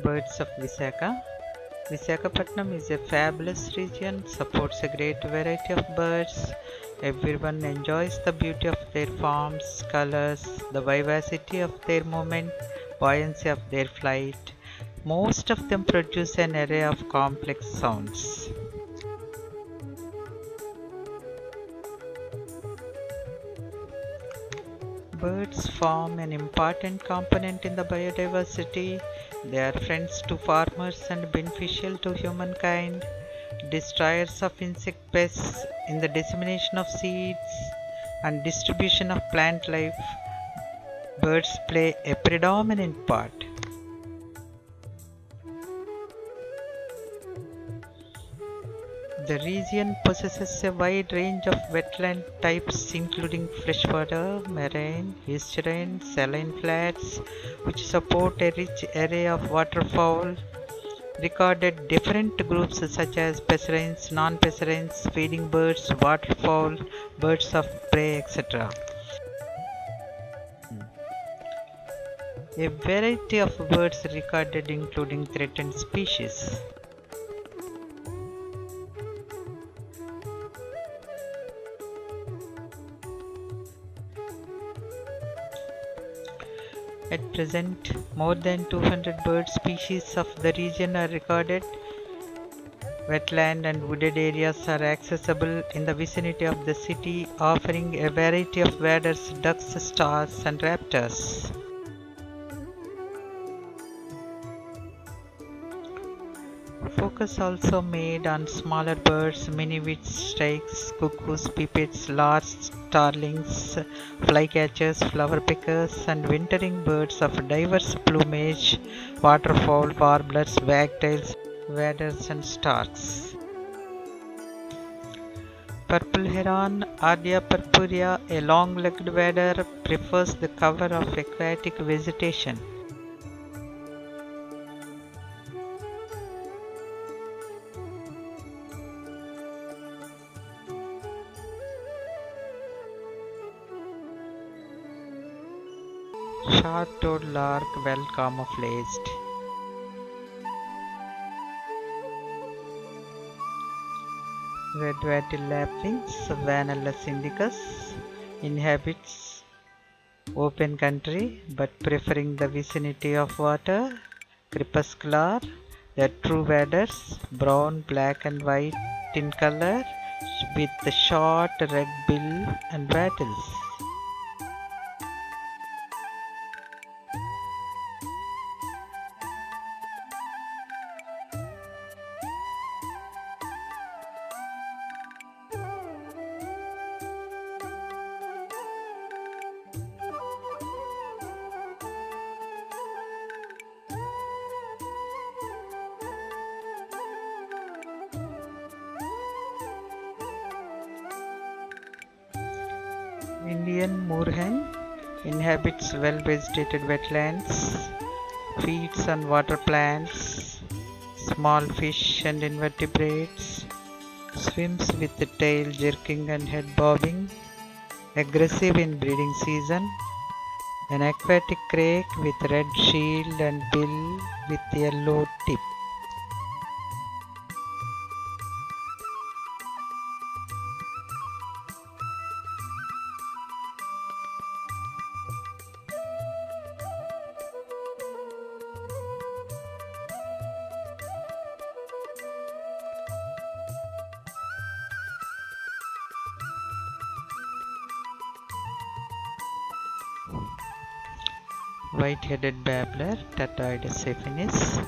birds of Visakha. Visakhapatnam is a fabulous region, supports a great variety of birds. Everyone enjoys the beauty of their forms, colors, the vivacity of their movement, buoyancy of their flight. Most of them produce an array of complex sounds. Birds form an important component in the biodiversity. They are friends to farmers and beneficial to humankind, destroyers of insect pests in the dissemination of seeds and distribution of plant life. Birds play a predominant part. The region possesses a wide range of wetland types including freshwater, marine, estuarine, saline flats, which support a rich array of waterfowl. Recorded different groups such as passerines, non-passerines, feeding birds, waterfowl, birds of prey, etc. A variety of birds recorded including threatened species. At present, more than 200 bird species of the region are recorded. Wetland and wooded areas are accessible in the vicinity of the city, offering a variety of waders, ducks, stars, and raptors. Focus also made on smaller birds, mini-wheat shrikes, cuckoos, pipits, larks, starlings, flycatchers, flower pickers, and wintering birds of diverse plumage, waterfowl, warblers, wagtails, waders, and storks. Purple heron, Ardea purpurea, a long-legged wadder, prefers the cover of aquatic vegetation. Short-toed lark, well camouflaged. Red-wattled lapwings, Vanellus indicus, inhabits open country but preferring the vicinity of water. Crepuscular, they are true waders, brown, black and white in color with the short red bill and wattles. Indian moorhen inhabits well-vegetated wetlands, feeds on water plants, small fish and invertebrates, swims with the tail jerking and head bobbing, aggressive in breeding season, an aquatic crake with red shield and bill with yellow tip. White-headed babbler, Tatoides affinis,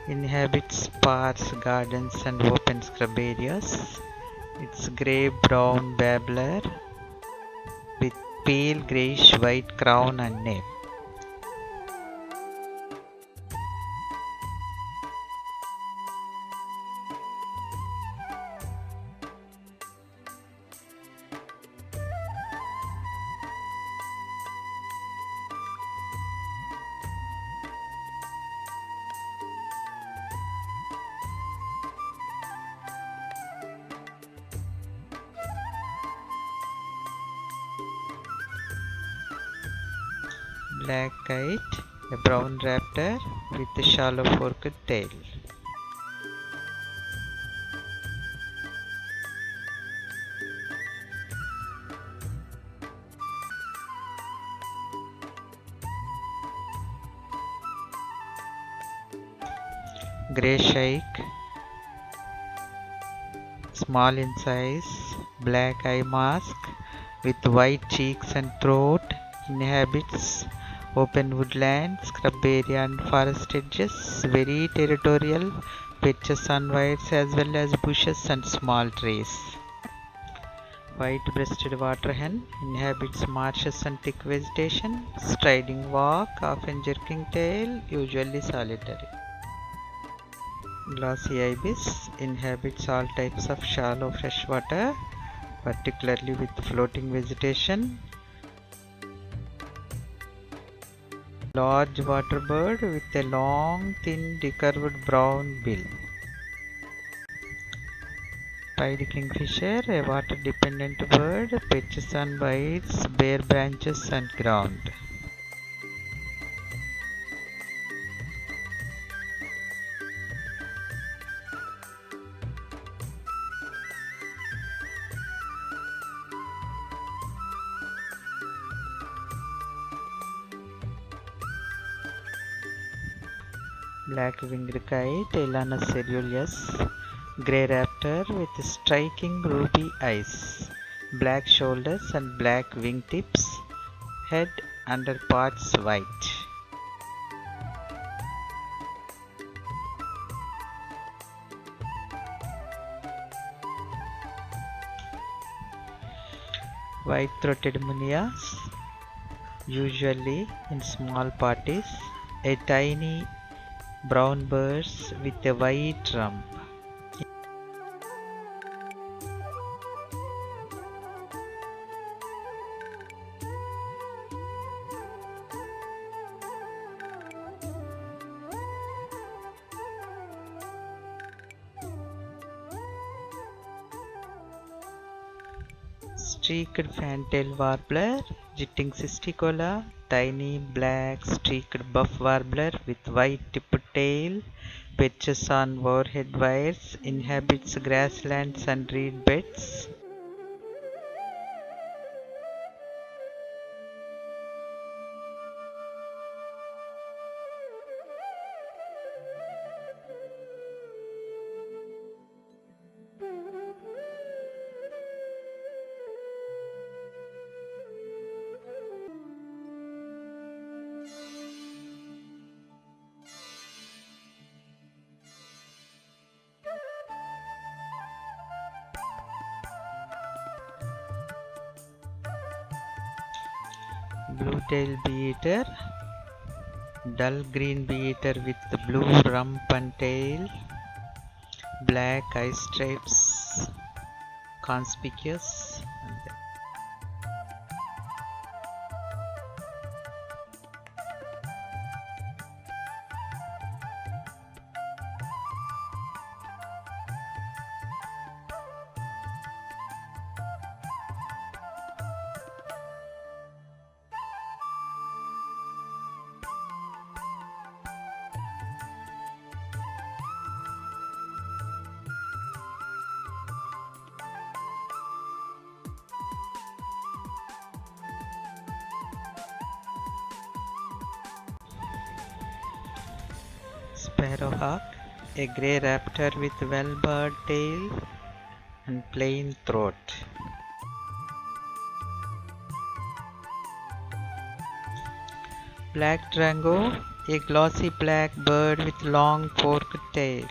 inhabits sparse gardens and open scrub areas. It's grey-brown babbler with pale greyish-white crown and nape. Black kite, A brown raptor with a shallow forked tail. Grey shrike, small in size, black eye mask with white cheeks and throat, inhabits open woodland, scrub area and forest edges, very territorial, perches on wires as well as bushes and small trees. White-breasted water hen inhabits marshes and thick vegetation, striding walk, often jerking tail, usually solitary. Glossy ibis inhabits all types of shallow freshwater, particularly with floating vegetation. Large water bird with a long, thin, decurved brown bill. Pied kingfisher, a water-dependent bird, perches on bites, bare branches and ground. Black-winged kite, Elanus ceruleus, grey raptor with striking ruby eyes, black shoulders and black wingtips, head underparts white. White-throated munias, usually in small parties, a tiny brown birds with a white rump. Streaked fantail warbler, Jitting cisticola, tiny black streaked buff warbler with white tipped tail, perches on overhead wires, inhabits grasslands and reed beds. Blue-tailed bee-eater, dull green bee-eater with blue rump and tail, black eye stripes, conspicuous. Sparrowhawk, a grey raptor with well-barred tail and plain throat. Black drango, a glossy black bird with long forked tail.